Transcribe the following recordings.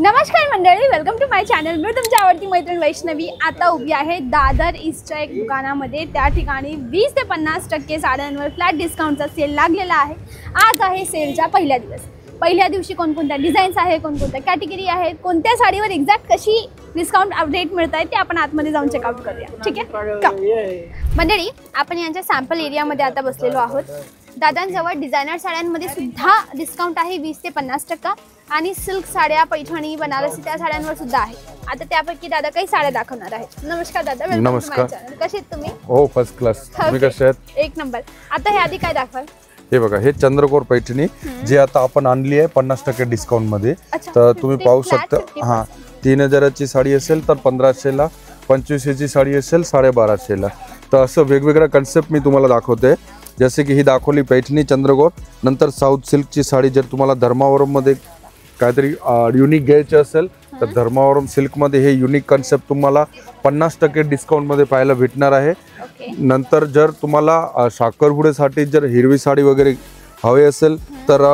नमस्कार मंडळी, welcome to my channel. मी तुमची आवडती मैत्रीण वैष्णवी आता उभी आहे दादर ईस्टच्या एक दुकानामध्ये। त्या ठिकाणी 20 ते 50% साड्यांवर फ्लॅट डिस्काउंटचा सेल लागलेला आहे। आज आहे सेलचा पहिला दिवस। पहिल्या दिवशी कोणकोणत्या डिझाईन्स आहे, कोणकोणत्या कॅटेगरी आहेत, कोणत्या साडीवर एक्झॅक्ट कशी डिस्काउंट अपडेट मिळत आहे ते आपण आतमध्ये जाऊन चेकआउट करूया। ठीक आहे मंडळी, आपण यांच्या सॅम्पल एरियामध्ये आता बसलेलो आहोत। दादांजवळ डिझायनर साड्यांमध्ये सुद्धा डिस्काउंट आहे 20 ते 50%, आणि सिल्क साड्या, पैठणी, बनारसी त्या साड्यांवर सुद्धा आहे। आता त्यापैकी दादा काही साड्या दाखवणार आहेत। नमस्कार दादा, वेलकम टू माय चॅनल। कसे आहेत तुम्ही? हो, फर्स्ट क्लास। तुम्ही कसे आहात? एक नंबर। आता हे आधी काय दाखवाल? हे बघा, हे चंद्रकोर पैठणी जी आता आपण आणली आहे 50% डिस्काउंट मध्ये। तर तुम्ही पाहू शकता, हां 3000ची साडी असेल तर 1500ला, 2500ची साडी असेल 1250ला। तर असं वेगवेगळ्या कन्सेप्ट मी तुम्हाला दाखवते। जसे की ही दाखवली पैठणी चंद्रकोर, नंतर साऊथ सिल्कची साडी जर तुम्हाला धर्मावरम मध्ये काहीतरी युनिक घ्यायचे असेल तर धर्मावरम सिल्क मध्ये हे युनिक कन्सेप्ट तुम्हाला 50% डिस्काउंट मध्ये पाहायला भेटणार आहे। नंतर जर तुम्हाला साखरपुड्यासाठी जर हिरवी साडी वगैरे हवे असेल तर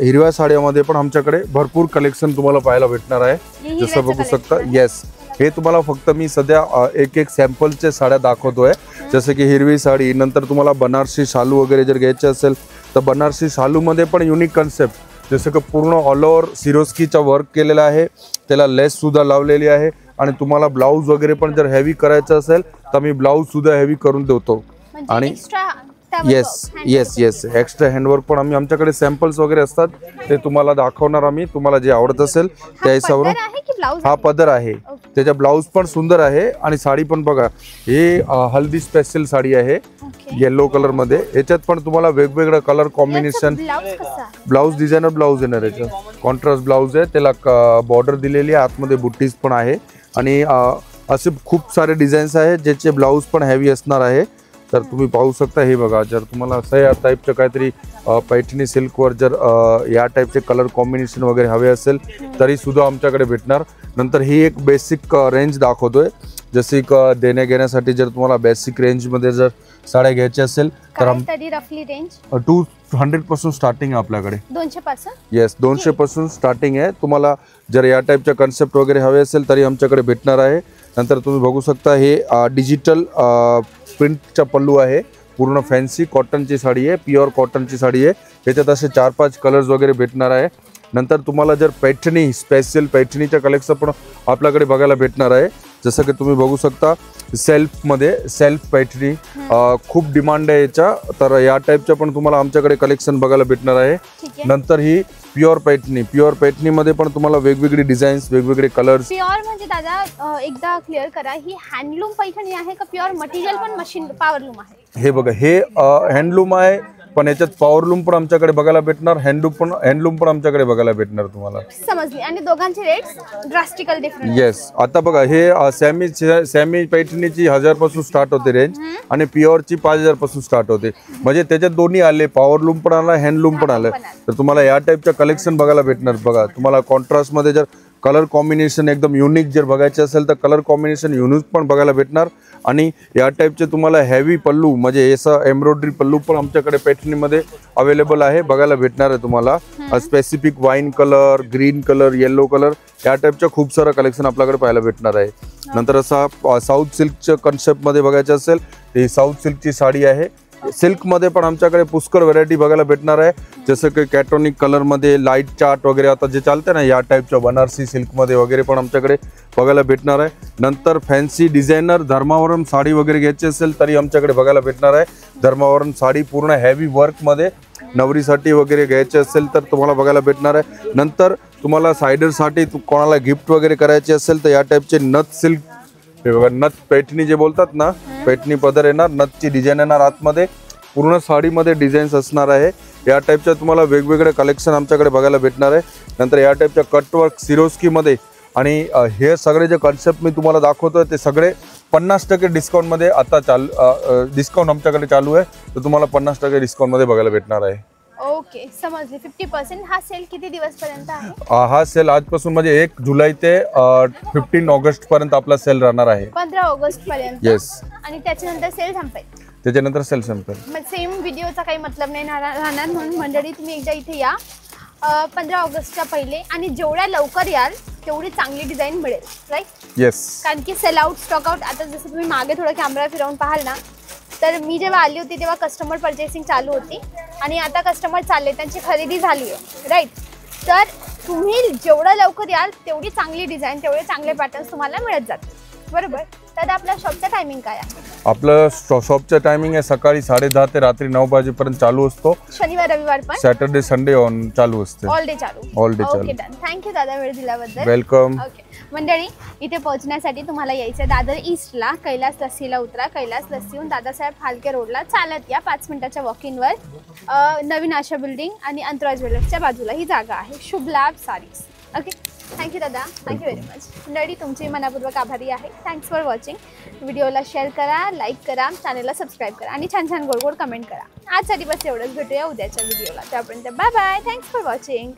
हिरव्या साड्यामध्ये पण आमच्याकडे भरपूर कलेक्शन तुम्हाला पाहायला भेटणार आहे। जसं बघू शकता, येस, हे तुम्हाला फक्त मी सध्या एक सॅम्पलचे साड्या दाखवतोय। जसे की हिरवी साडी, नंतर तुम्हाला बनारसी शालू वगैरे जर घ्यायचे असेल तर बनारसी शालू मध्ये पण युनिक कन्सेप्ट, जसं की पूर्ण ऑल ओव्हर सिरोस्कीचा वर्क केलेला आहे, त्याला लेस सुद्धा लावलेली आहे। आणि तुम्हाला ब्लाऊज वगैरे पण जर हेवी करायचं असेल तर मी ब्लाऊज सुद्धा हेवी करून देतो। आणि येस एक्स्ट्रा हँडवर्क पण आमच्याकडे सॅम्पल्स वगैरे असतात, ते तुम्हाला दाखवणार आम्ही। तुम्हाला जे आवडत असेल त्या हिशोबावर हा पदर आहे, त्याचा ब्लाऊज पण सुंदर आहे। आणि साडी पण बघा, हे हल्दी स्पेशल साडी आहे येलो कलर मध्ये। याच्यात पण तुम्हाला वेगवेगळं colour combination, blouse designer blouse येणार, याच्यात कॉन्ट्रास्ट ब्लाऊज आहे, त्याला बॉर्डर दिलेली आहे, आतमध्ये बुट्टीज पण आहे। आणि असे खूप सारे डिझाईन्स आहेत ज्याचे ब्लाऊज पण हेवी असणार आहे। तर तुम्ही पाहू शकता, हे बघा, जर तुम्हाला असं या टाईपचं काहीतरी पैठणी सिल्कवर जर या टाईपचे कलर कॉम्बिनेशन वगैरे हवे असेल तरी सुद्धा आमच्याकडे भेटणार। नंतर ही एक बेसिक रेंज दाखवतोय, जसे देण्या घेण्यासाठी जर तुम्हाला बेसिक रेंजमध्ये जर साड्या घ्यायच्या असेल तर रफली रेंज 200 पासून स्टार्टिंग आहे आपल्याकडे। 200 पासून? येस, 200 पासून स्टार्टिंग आहे। तुम्हाला जर या टाईपच्या कन्सेप्ट वगैरे हवे असेल तरी आमच्याकडे भेटणार आहे। नंतर तुम्ही बघू शकता, हे डिजिटल प्रिंटचा पल्लू आहे, पूर्ण फॅन्सी कॉटनची साडी आहे, प्युअर कॉटनची साडी आहे। याच्यात असे 4-5 कलर्स वगैरे भेटणार आहे। नंतर तुम्हाला जर पैठणी स्पेशल पैठणीच्या कलेक्शन पण आपल्याकडे बघायला भेटणार आहे। जसं की तुम्ही बघू शकता, सेल्फ पैठणी खूप डिमांड आहे याचा, तर या टाईपच्या पण तुम्हाला आमच्याकडे कलेक्शन बघायला भेटणार आहे। नंतर ही प्युअर पैठणी मध्ये पण तुम्हाला वेगवेगळे डिझाईन्स, वेगवेगळे कलर्स। प्युअर म्हणजे दादा एकदा क्लिअर करा, ही हँडलूम पैठणी आहे का प्युअर मटेरियल पण मशीन पॉवरलूम आहे? हे बघा, हे हँडलूम आहे, पण याच्यात पॉवरलूम पण आमच्याकडे बघायला भेटणार, हँडलूम पण आमच्याकडे बघायला भेटणार तुम्हाला। समजली। आणि दोघांचे रेट्स ड्रास्टिकल डिफरंट? येस, आता बघा, हे सेमी पैठणीची 1000 पासून स्टार्ट होते रेंज, आणि प्युअरची 5000 पासून स्टार्ट होते। म्हणजे त्याच्यात दोन्ही आले, पॉवरलूम पण आला, हँडलूम पण आलं। तर तुम्हाला या टाईपचं कलेक्शन बघायला भेटणार। बघा, तुम्हाला कॉन्ट्रास्ट मध्ये जर कलर कॉम्बिनेशन एकदम युनिक जर बघायचे असेल तर कलर कॉम्बिनेशन युनिक पण बघायला भेटणार। आणि या टाईपचे तुम्हाला हेवी पल्लू, म्हणजे असं एम्ब्रॉयडरी पल्लू पण आमच्याकडे पैठणीमध्ये अवेलेबल आहे, बघायला भेटणार आहे तुम्हाला। Specific wine colour, green colour, yellow colour, या टाईपचं खूप सारं कलेक्शन आपल्याकडे पाहायला भेटणार आहे। नंतर असा साऊथ सिल्कच्या कन्सेप्टमध्ये बघायचं असेल, ही साऊथ सिल्कची साडी आहे। सिल्कमध्ये पण आमच्याकडे पुष्कळ व्हरायटी बघायला भेटणार आहे, जसं की कॅटॉनिक कलरमध्ये, लाईट चार्ट वगैरे आता जे चालते ना, या टाईपच्या बनारसी सिल्कमध्ये वगैरे पण आमच्याकडे बघायला भेटणार आहे। नंतर फॅन्सी डिझायनर धर्मावरम साडी वगैरे घ्यायची असेल तरी आमच्याकडे बघायला भेटणार आहे। धर्मावरम साडी पूर्ण हेवी वर्कमध्ये नवरीसाठी वगैरे घ्यायचे असेल तर तुम्हाला बघायला भेटणार आहे। नंतर तुम्हाला सायडरसाठी कोणाला गिफ्ट वगैरे करायचे असेल तर या टाईपचे नथ सिल्क, हे बघा, नथ पैठणी जे बोलतात ना, पैठणी पदर येणार, नथची डिझाईन येणार, आतमध्ये पूर्ण साडीमध्ये डिझाईन्स असणार आहे। या टाईपच्या तुम्हाला वेगवेगळे कलेक्शन आमच्याकडे बघायला भेटणार आहे। नंतर या टाईपच्या कटवर्क सिरोस्कीमध्ये, आणि हे सगळे जे कन्सेप्ट मी तुम्हाला दाखवतोय ते सगळे 50% डिस्काउंटमध्ये आता डिस्काउंट आमच्याकडे चालू आहे, तर तुम्हाला 50% डिस्काउंटमध्ये बघायला भेटणार आहे। ओके, समजले। 50%। हा सेल किती दिवस पर्यंत आहे? हा सेल आजपासून म्हणजे 1 जुलै ते 15 ऑगस्ट पर्यंत आपला सेल राहणार आहे। 15 ऑगस्ट पर्यंत? येस। आणि त्याच्यानंतर सेल संपेल? त्याच्यानंतर सेल संपेल। मग सेम व्हिडिओचा काही मतलब नाही राहणार, म्हणून मंडळी तुम्ही एकदा इथे या 15 ऑगस्टच्या पहिले, आणि जेवढ्या लवकर याल तेवढी चांगली डिझाईन मिळेल, राईट? येस. कारण की सेल आउट, स्टॉक आउट. आता जसं तुम्ही मागे थोडं कॅमेरा फिरवून पाहाल ना, तर मी जेव्हा आली होती तेव्हा कस्टमर परचेसिंग चालू होती आणि आता कस्टमर चालले, त्यांची खरेदी झाली आहे, राईट? तर तुम्ही जेवढं लवकर याल तेवढी चांगली डिझाईन, तेवढे चांगले पॅटर्न्स तुम्हाला मिळत जातील, बरोबर? तर आपल्या शॉपचा टायमिंग काय आहे? आपलं शॉपचं टायमिंग आहे सकाळी 10:30 ते रात्री 9 वाजेपर्यंत चालू असतो. शनिवार रविवार पण? सॅटर्डे संडे ऑन चालू असते. ऑल डे चालू? ऑल डे चालू. Okay, done. थँक्यू दादा वेळ दिल्याबद्दल. वेलकम. ओके मंडळी, इथे पोहोचण्यासाठी तुम्हाला यायचं आहे दादर ईस्टला, कैलास लस्सीला उतरा. कैलास लस्सीहून दादासाहेब फाळके रोडला चालत या, 5 मिनिटाच्या वॉकिंगवर. नवीन आशा बिल्डिंग आणि अंतराळ ज्वेलर्सच्या बाजूला ही जागा आहे, शुभ लाभ सारीज. ओके, थँक्यू दादा, थँक्यू व्हेरी मच. मंडळी, तुमची मनापूर्वक आभारी आहे. Thanks for watching. व्हिडिओला शेअर करा, लाईक करा, चॅनलला सबस्क्राईब करा आणि छान छान गोड गोड कमेंट करा. आजसाठी बस एवढंच. भेटूया उद्याच्या व्हिडिओला. त्यापर्यंत bye bye. Thanks for watching.